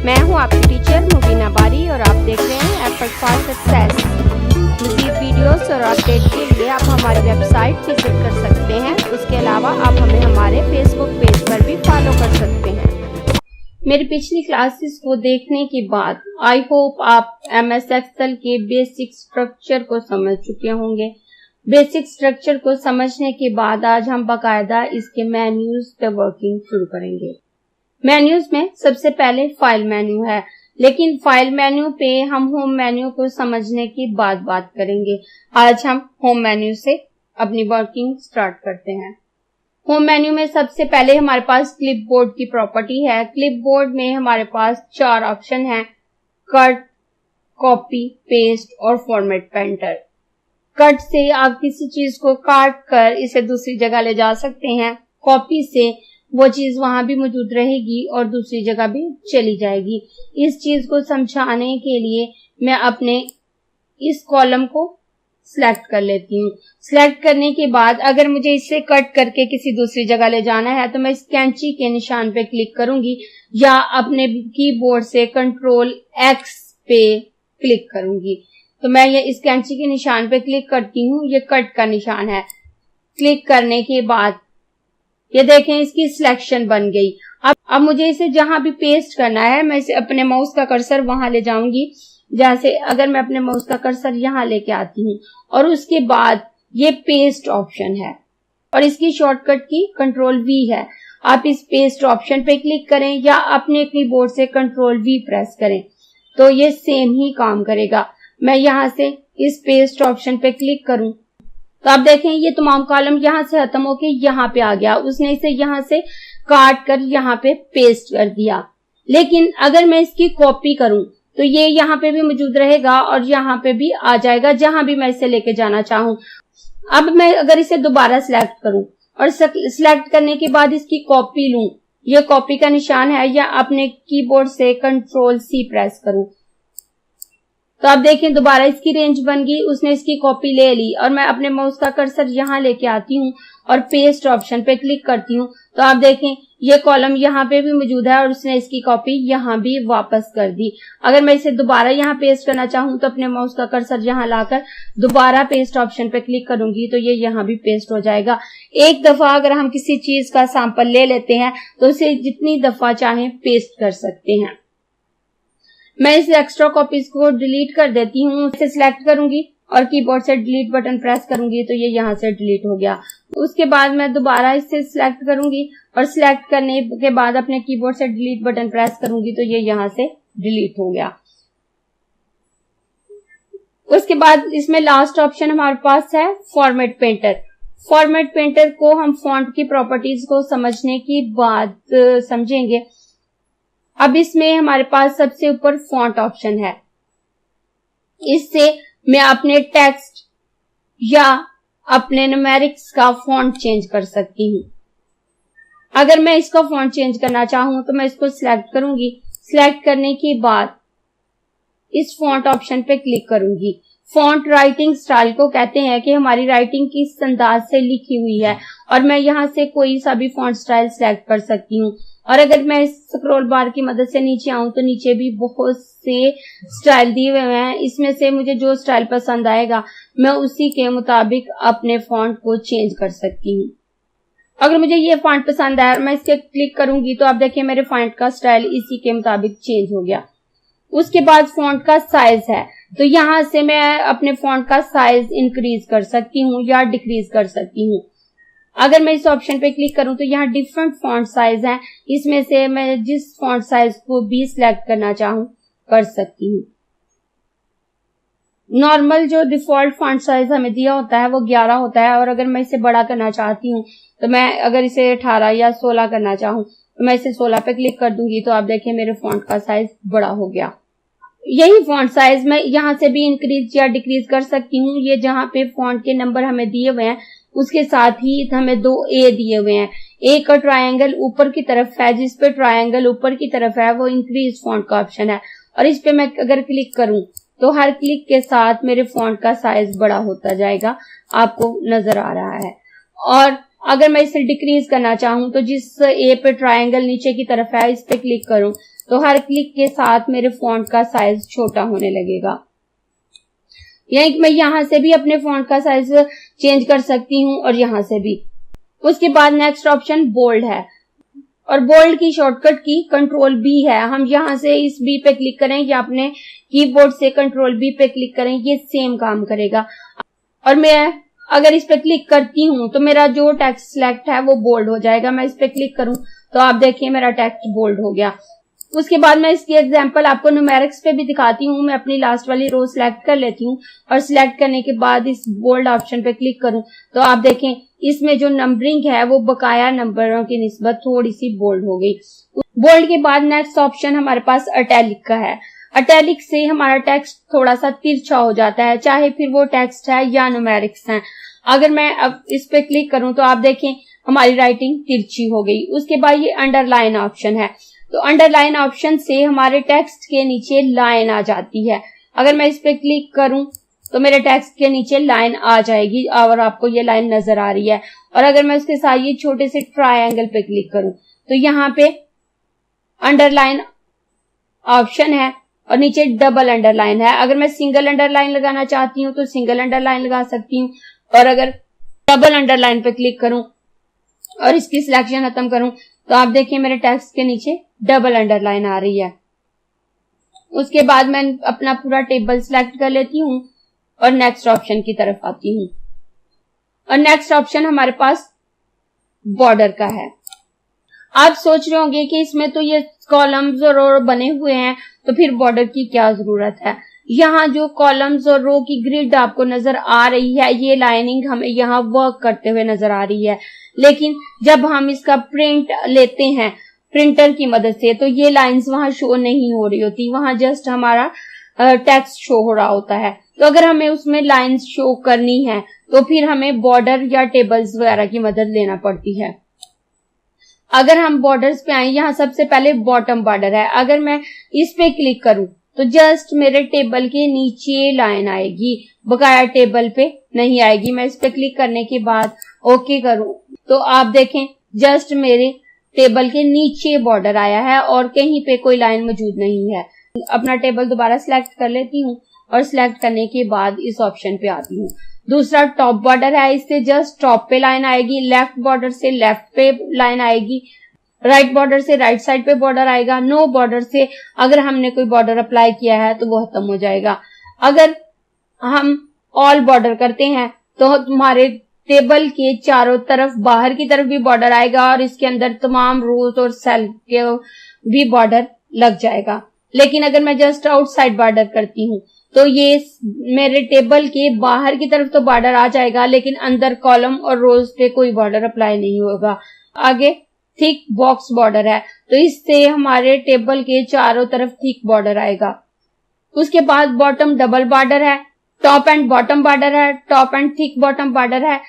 मैं हूं आपकी टीचर मुबीना बारी और आप देख रहे हैं एफर्ट फॉर सक्सेस। मज़ीद वीडियोस और अपडेट के लिए आप हमारी वेबसाइट विजिट कर सकते हैं। उसके अलावा आप हमें हमारे फेसबुक पेज पर भी फॉलो कर सकते हैं। मेरी पिछली क्लासेस को देखने के बाद आई होप आप MS एक्सेल के बेसिक स्ट्रक्चर को समझ चुके होंगे। बेसिक स्ट्रक्चर को समझने के बाद आज हम बाकायदा इसके मेन्यूज पे वर्किंग शुरू करेंगे। मेन्यूज में सबसे पहले फाइल मेन्यू है, लेकिन फाइल मेन्यू पे हम होम मेन्यू को समझने के बाद बात करेंगे। आज हम होम मेन्यू से अपनी वर्किंग स्टार्ट करते हैं। होम मेन्यू में सबसे पहले हमारे पास क्लिपबोर्ड की प्रॉपर्टी है। क्लिपबोर्ड में हमारे पास 4 ऑप्शन हैं: कट, कॉपी, पेस्ट और फॉर्मेट पेंटर। कट से आप किसी चीज को काट कर इसे दूसरी जगह ले जा सकते हैं। कॉपी से वो चीज वहां भी मौजूद रहेगी और दूसरी जगह भी चली जाएगी। इस चीज को समझाने के लिए मैं अपने इस कॉलम को सिलेक्ट कर लेती हूँ। सिलेक्ट करने के बाद अगर मुझे इसे कट करके किसी दूसरी जगह ले जाना है तो मैं इस कैंची के निशान पे क्लिक करूंगी या अपने कीबोर्ड से Ctrl+X पे क्लिक करूंगी। तो मैं ये इस कैंची के निशान पे क्लिक करती हूँ। ये कट का निशान है। क्लिक करने के बाद ये देखें इसकी सिलेक्शन बन गई। अब मुझे इसे जहां भी पेस्ट करना है मैं इसे अपने माउस का कर्सर वहां ले जाऊंगी। जैसे अगर मैं अपने माउस का कर्सर यहां लेके आती हूँ और उसके बाद ये पेस्ट ऑप्शन है और इसकी शॉर्टकट की Ctrl+V है। आप इस पेस्ट ऑप्शन पे क्लिक करें या अपने कीबोर्ड से Ctrl+V प्रेस करें तो ये सेम ही काम करेगा। मैं यहां से इस पेस्ट ऑप्शन पे क्लिक करूं तो आप देखें ये तमाम कॉलम यहां से खत्म होके यहाँ पे आ गया। उसने इसे यहां से काट कर यहाँ पे पेस्ट कर दिया। लेकिन अगर मैं इसकी कॉपी करूं तो ये यहाँ पे भी मौजूद रहेगा और यहाँ पे भी आ जाएगा जहां भी मैं इसे लेके जाना चाहूं। अब मैं अगर इसे दोबारा सिलेक्ट करूं और सिलेक्ट करने के बाद इसकी कॉपी लूं, ये कॉपी का निशान है, या अपने कीबोर्ड से Ctrl+C प्रेस करूं तो आप देखें दोबारा इसकी रेंज बन गई। उसने इसकी कॉपी ले ली और मैं अपने माउस का कर्सर यहाँ लेके आती हूँ और पेस्ट ऑप्शन पे क्लिक करती हूँ तो आप देखें ये कॉलम यहाँ पे भी मौजूद है और उसने इसकी कॉपी यहाँ भी वापस कर दी। अगर मैं इसे दोबारा यहाँ पेस्ट करना चाहूँ तो अपने माउस का कर्सर यहाँ लाकर दोबारा पेस्ट ऑप्शन पे क्लिक करूंगी तो ये यहाँ भी पेस्ट हो जाएगा। एक दफा अगर हम किसी चीज का सैंपल ले लेते हैं तो उसे जितनी दफा चाहें पेस्ट कर सकते हैं। मैं इस एक्स्ट्रा कॉपीज को डिलीट कर देती हूँ। इसे सिलेक्ट करूंगी और कीबोर्ड से डिलीट बटन प्रेस करूंगी तो ये यहाँ से डिलीट हो गया। उसके बाद मैं दोबारा इसे सिलेक्ट करूंगी और सिलेक्ट करने के बाद अपने कीबोर्ड से डिलीट बटन प्रेस करूंगी तो ये यहाँ से डिलीट हो गया। उसके बाद इसमें लास्ट ऑप्शन हमारे पास है फॉर्मेट पेंटर। फॉर्मेट पेंटर को हम फॉन्ट की प्रॉपर्टीज को समझने के बाद समझेंगे। अब इसमें हमारे पास सबसे ऊपर फॉन्ट ऑप्शन है। इससे मैं अपने टेक्स्ट या अपने न्यूमेरिक्स का फॉन्ट चेंज कर सकती हूँ। अगर मैं इसका फॉन्ट चेंज करना चाहूँ तो मैं इसको सिलेक्ट करूंगी। सिलेक्ट करने के बाद इस फॉन्ट ऑप्शन पे क्लिक करूंगी। फॉन्ट राइटिंग स्टाइल को कहते हैं कि हमारी राइटिंग किस अंदाज से लिखी हुई है और मैं यहाँ से कोई सा भी फॉन्ट स्टाइल सिलेक्ट कर सकती हूँ। और अगर मैं इस स्क्रॉल बार की मदद से नीचे आऊं तो नीचे भी बहुत से स्टाइल दिए हुए हैं। इसमें से मुझे जो स्टाइल पसंद आएगा मैं उसी के मुताबिक अपने फॉन्ट को चेंज कर सकती हूँ। अगर मुझे ये फॉन्ट पसंद आया और मैं इसके क्लिक करूंगी तो आप देखिए मेरे फॉन्ट का स्टाइल इसी के मुताबिक चेंज हो गया। उसके बाद फॉन्ट का साइज है तो यहाँ से मैं अपने फॉन्ट का साइज इंक्रीज कर सकती हूँ या डिक्रीज कर सकती हूँ। अगर मैं इस ऑप्शन पे क्लिक करूं तो यहाँ डिफरेंट फॉन्ट साइज हैं। इसमें से मैं जिस फॉन्ट साइज को भी सिलेक्ट करना चाहूं कर सकती हूँ। नॉर्मल जो डिफॉल्ट फॉन्ट साइज हमें दिया होता है वो 11 होता है और अगर मैं इसे बड़ा करना चाहती हूँ तो मैं अगर इसे 18 या 16 करना चाहूँ तो मैं इसे 16 पे क्लिक कर दूंगी तो आप देखें मेरे फॉन्ट का साइज बड़ा हो गया। यही फॉन्ट साइज मैं यहाँ से भी इंक्रीज या डिक्रीज कर सकती हूँ। ये जहाँ पे फॉन्ट के नंबर हमें दिए हुए हैं उसके साथ ही हमें 2 A दिए हुए हैं। ए का ट्रायंगल ऊपर की तरफ है, जिस पे ट्रायंगल ऊपर की तरफ है वो इंक्रीज फॉन्ट का ऑप्शन है और इस पे मैं अगर क्लिक करूं तो हर क्लिक के साथ मेरे फॉन्ट का साइज बड़ा होता जाएगा, आपको नजर आ रहा है। और अगर मैं इसे डिक्रीज करना चाहूं तो जिस ए पे ट्रायंगल नीचे की तरफ है इस पे क्लिक करूं तो हर क्लिक के साथ मेरे फॉन्ट का साइज छोटा होने लगेगा। यानी कि मैं यहाँ से भी अपने फॉन्ट का साइज चेंज कर सकती हूँ और यहाँ से भी। उसके बाद नेक्स्ट ऑप्शन बोल्ड है और बोल्ड की शॉर्टकट की कंट्रोल बी है। हम यहाँ से इस बी पे क्लिक करें या अपने कीबोर्ड से कंट्रोल बी पे क्लिक करें, ये सेम काम करेगा। और मैं अगर इस पे क्लिक करती हूँ तो मेरा जो टेक्स्ट सिलेक्ट है वो बोल्ड हो जाएगा। मैं इस पे क्लिक करूं तो आप देखिए मेरा टेक्स्ट बोल्ड हो गया। उसके बाद मैं इसकी एग्जांपल आपको न्यूमेरिक्स पे भी दिखाती हूँ। मैं अपनी लास्ट वाली रो सिलेक्ट कर लेती हूँ और सिलेक्ट करने के बाद इस बोल्ड ऑप्शन पे क्लिक करूं तो आप देखें इसमें जो नंबरिंग है वो बकाया नंबरों की निस्बत थोड़ी सी बोल्ड हो गई। बोल्ड के बाद नेक्स्ट ऑप्शन हमारे पास इटैलिक का है। इटैलिक से हमारा टेक्स्ट थोड़ा सा तिरछा हो जाता है, चाहे फिर वो टेक्स्ट है या न्यूमेरिक्स है। अगर मैं अब इस पे क्लिक करूं तो आप देखें हमारी राइटिंग तिरछी हो गई। उसके बाद ये अंडरलाइन ऑप्शन है, तो अंडरलाइन ऑप्शन से हमारे टेक्स्ट के नीचे लाइन आ जाती है। अगर मैं इस पे क्लिक करूं तो मेरे टेक्स्ट के नीचे लाइन आ जाएगी और आपको ये लाइन नजर आ रही है। और अगर मैं उसके साथ ये छोटे से ट्रायंगल पे क्लिक करूं तो यहाँ पे अंडरलाइन ऑप्शन है और नीचे डबल अंडरलाइन है। अगर मैं सिंगल अंडरलाइन लगाना चाहती हूँ तो सिंगल अंडरलाइन लगा सकती हूँ, और अगर डबल अंडरलाइन पे क्लिक करूं और इसकी सिलेक्शन खत्म करूं तो आप देखिए मेरे टेक्स्ट के नीचे डबल अंडरलाइन आ रही है। उसके बाद मैं अपना पूरा टेबल सिलेक्ट कर लेती हूँ और नेक्स्ट ऑप्शन की तरफ आती हूँ। और नेक्स्ट ऑप्शन हमारे पास बॉर्डर का है। आप सोच रहे होंगे कि इसमें तो ये कॉलम्स और रो बने हुए हैं तो फिर बॉर्डर की क्या जरूरत है। यहाँ जो कॉलम्स और रो की ग्रिड आपको नजर आ रही है, ये लाइनिंग हमें यहाँ वर्क करते हुए नजर आ रही है, लेकिन जब हम इसका प्रिंट लेते हैं प्रिंटर की मदद से तो ये लाइंस वहां शो नहीं हो रही होती, वहां जस्ट हमारा टेक्स्ट शो हो रहा होता है। तो अगर हमें उसमें लाइंस शो करनी है तो फिर हमें बॉर्डर या टेबल्स वगैरह की मदद लेना पड़ती है। अगर हम बॉर्डर्स पे आए, यहाँ सबसे पहले बॉटम बॉर्डर है। अगर मैं इस पे क्लिक करूं तो जस्ट मेरे टेबल के नीचे लाइन आएगी, बकाया टेबल पे नहीं आएगी। मैं इस पे क्लिक करने के बाद ओके करूं तो आप देखें जस्ट मेरे टेबल के नीचे बॉर्डर आया है और कहीं पे कोई लाइन मौजूद नहीं है। अपना टेबल दोबारा सिलेक्ट कर लेती हूँ और सिलेक्ट करने के बाद इस ऑप्शन पे आती हूँ। दूसरा टॉप बॉर्डर है, इससे जस्ट टॉप पे लाइन आएगी, लेफ्ट बॉर्डर से लेफ्ट पे लाइन आएगी, राइट बॉर्डर से राइट साइड पे बॉर्डर आएगा। नो बॉर्डर से अगर हमने कोई बॉर्डर अप्लाई किया है तो वो खत्म हो जाएगा। अगर हम ऑल बॉर्डर करते हैं तो हमारे टेबल के चारों तरफ बाहर की तरफ भी बॉर्डर आएगा और इसके अंदर तमाम रोज और सेल के भी बॉर्डर लग जाएगा। लेकिन अगर मैं जस्ट आउटसाइड बॉर्डर करती हूँ तो ये मेरे टेबल के बाहर की तरफ तो बॉर्डर आ जाएगा लेकिन अंदर कॉलम और रोज पे कोई बॉर्डर अप्लाई नहीं होगा। आगे थिक बॉक्स बॉर्डर है तो इससे हमारे टेबल के चारों तरफ थिक बॉर्डर आएगा। उसके बाद बॉटम डबल बॉर्डर है, टॉप एंड बॉटम बॉर्डर है, top and thick bottom border है।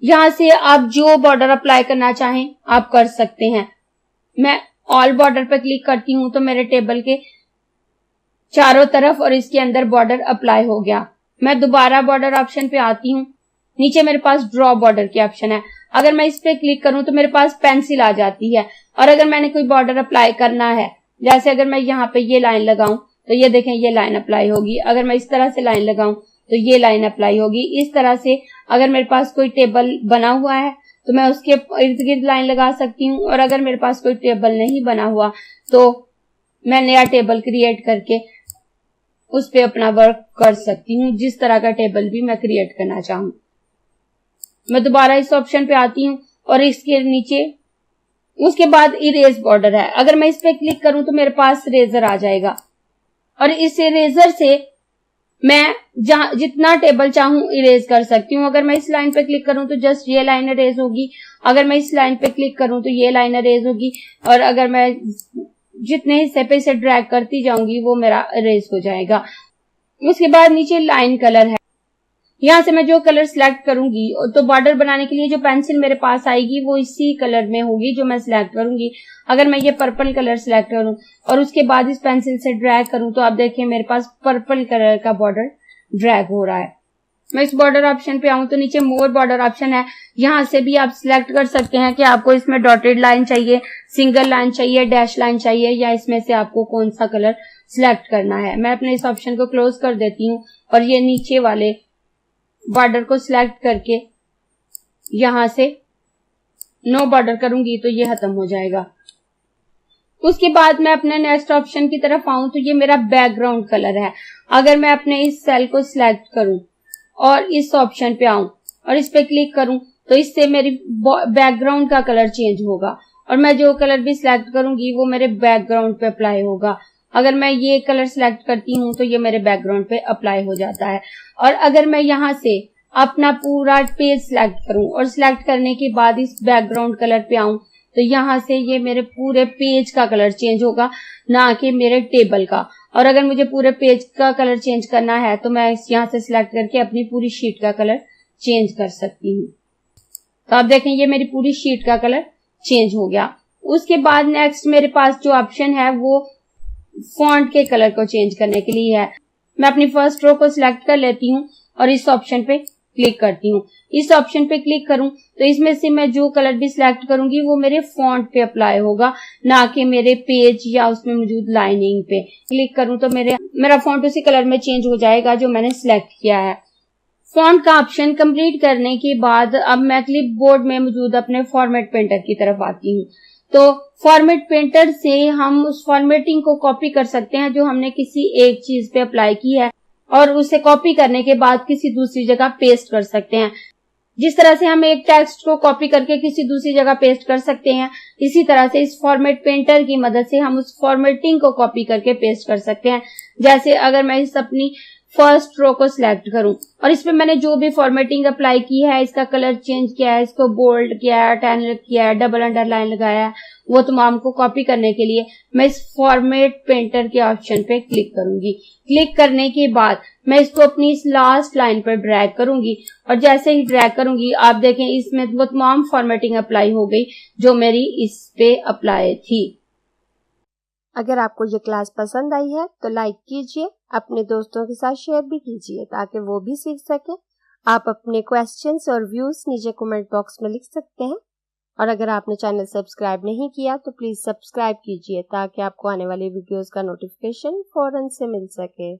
यहां से आप जो बॉर्डर अप्लाई करना चाहें आप कर सकते हैं। मैं ऑल बॉर्डर पर क्लिक करती हूं तो मेरे टेबल के चारों तरफ और इसके अंदर बॉर्डर अप्लाई हो गया। मैं दोबारा बॉर्डर ऑप्शन पे आती हूँ, नीचे मेरे पास ड्रॉ बॉर्डर की ऑप्शन है। अगर मैं इस पे क्लिक करूं तो मेरे पास पेंसिल आ जाती है और अगर मैंने कोई बॉर्डर अप्लाई करना है, जैसे अगर मैं यहाँ पे ये लाइन लगाऊं तो ये देखें ये लाइन अप्लाई होगी। अगर मैं इस तरह से लाइन लगाऊं तो ये लाइन अप्लाई होगी। इस तरह से अगर मेरे पास कोई टेबल बना हुआ है तो मैं उसके इर्द गिर्द लाइन लगा सकती हूँ, और अगर मेरे पास कोई टेबल नहीं बना हुआ तो मैं नया टेबल क्रिएट करके उस पे अपना वर्क कर सकती हूँ, जिस तरह का टेबल भी मैं क्रिएट करना चाहूँ। मैं दोबारा इस ऑप्शन पे आती हूँ और इसके नीचे उसके बाद इरेज बॉर्डर है। अगर मैं इस पे क्लिक करूं तो मेरे पास रेजर आ जाएगा और इस इरेजर से मैं जहां जितना टेबल चाहूं इरेज कर सकती हूँ। अगर मैं इस लाइन पे क्लिक करूं तो जस्ट ये लाइन इरेज होगी, अगर मैं इस लाइन पे क्लिक करूं तो ये लाइन इरेज होगी, और अगर मैं जितने हिस्से पे इसे ड्रैग करती जाऊंगी वो मेरा इरेज हो जाएगा। उसके बाद नीचे लाइन कलर है, यहाँ से मैं जो कलर सिलेक्ट करूंगी तो बॉर्डर बनाने के लिए जो पेंसिल मेरे पास आएगी वो इसी कलर में होगी जो मैं सिलेक्ट करूंगी। अगर मैं ये पर्पल कलर सिलेक्ट करूं और उसके बाद इस पेंसिल से ड्रैग करूं तो आप देखें मेरे पास पर्पल कलर का बॉर्डर ड्रैग हो रहा है। मैं इस बॉर्डर ऑप्शन पे आऊं तो नीचे मोर बॉर्डर ऑप्शन है, यहाँ से भी आप सिलेक्ट कर सकते हैं कि आपको इसमें डॉटेड लाइन चाहिए, सिंगल लाइन चाहिए, डैश लाइन चाहिए, या इसमें से आपको कौन सा कलर सिलेक्ट करना है। मैं अपने इस ऑप्शन को क्लोज कर देती हूँ और ये नीचे वाले बॉर्डर को सिलेक्ट करके यहां से नो बॉर्डर करूंगी तो ये खत्म हो जाएगा। उसके बाद मैं अपने नेक्स्ट ऑप्शन की तरफ आऊं तो ये मेरा बैकग्राउंड कलर है। अगर मैं अपने इस सेल को सिलेक्ट करूं और इस ऑप्शन पे आऊं और इस पे क्लिक करूं तो इससे मेरी बैकग्राउंड का कलर चेंज होगा और मैं जो कलर भी सिलेक्ट करूंगी वो मेरे बैकग्राउंड पे अप्लाई होगा। अगर मैं ये कलर सिलेक्ट करती हूँ तो ये मेरे बैकग्राउंड पे अप्लाई हो जाता है। और अगर मैं यहाँ से अपना पूरा पेज सिलेक्ट करूं और सिलेक्ट करने के बाद इस बैकग्राउंड कलर पे आऊं तो यहाँ से ये मेरे पूरे पेज का कलर चेंज होगा, ना कि मेरे टेबल का। और अगर मुझे पूरे पेज का कलर चेंज करना है तो मैं यहाँ से सिलेक्ट करके अपनी पूरी शीट का कलर चेंज कर सकती हूँ। तो आप देखें ये मेरी पूरी शीट का कलर चेंज हो गया। उसके बाद नेक्स्ट मेरे पास जो ऑप्शन है वो फॉन्ट के कलर को चेंज करने के लिए है। मैं अपनी फर्स्ट रो को सिलेक्ट कर लेती हूँ और इस ऑप्शन पे क्लिक करती हूँ। इस ऑप्शन पे क्लिक करूं तो इसमें से मैं जो कलर भी सिलेक्ट करूंगी वो मेरे फॉन्ट पे अप्लाई होगा, ना कि मेरे पेज या उसमें मौजूद लाइनिंग पे। क्लिक करूं तो मेरा फॉन्ट उसी कलर में चेंज हो जाएगा जो मैंने सिलेक्ट किया है। फॉन्ट का ऑप्शन कंप्लीट करने के बाद अब मैं क्लिप बोर्ड में मौजूद अपने फॉर्मेट पेंटर की तरफ आती हूँ। तो फॉर्मेट पेंटर से हम उस फॉर्मेटिंग को कॉपी कर सकते हैं जो हमने किसी एक चीज पे अप्लाई की है और उसे कॉपी करने के बाद किसी दूसरी जगह पेस्ट कर सकते हैं। जिस तरह से हम एक टेक्स्ट को कॉपी करके किसी दूसरी जगह पेस्ट कर सकते हैं, इसी तरह से इस फॉर्मेट पेंटर की मदद से हम उस फॉर्मेटिंग को कॉपी करके पेस्ट कर सकते हैं। जैसे अगर मैं इस अपनी फर्स्ट रो को सिलेक्ट करूं और इसमें मैंने जो भी फॉर्मेटिंग अप्लाई की है, इसका कलर चेंज किया है, इसको बोल्ड किया है, इटैलिक किया है, डबल अंडरलाइन लगाया है, वो तमाम को कॉपी करने के लिए मैं इस फॉर्मेट पेंटर के ऑप्शन पे क्लिक करूंगी। क्लिक करने के बाद मैं इसको अपनी इस लास्ट लाइन पर ड्रैग करूंगी और जैसे ही ड्रैग करूंगी आप देखें इसमें वो तमाम फॉर्मेटिंग अप्लाई हो गई जो मेरी इस पे अप्लाई थी। अगर आपको ये क्लास पसंद आई है तो लाइक कीजिए, अपने दोस्तों के साथ शेयर भी कीजिए ताकि वो भी सीख सके। आप अपने क्वेश्चंस और व्यूज नीचे कमेंट बॉक्स में लिख सकते हैं और अगर आपने चैनल सब्सक्राइब नहीं किया तो प्लीज सब्सक्राइब कीजिए ताकि आपको आने वाली वीडियोस का नोटिफिकेशन फौरन से मिल सके।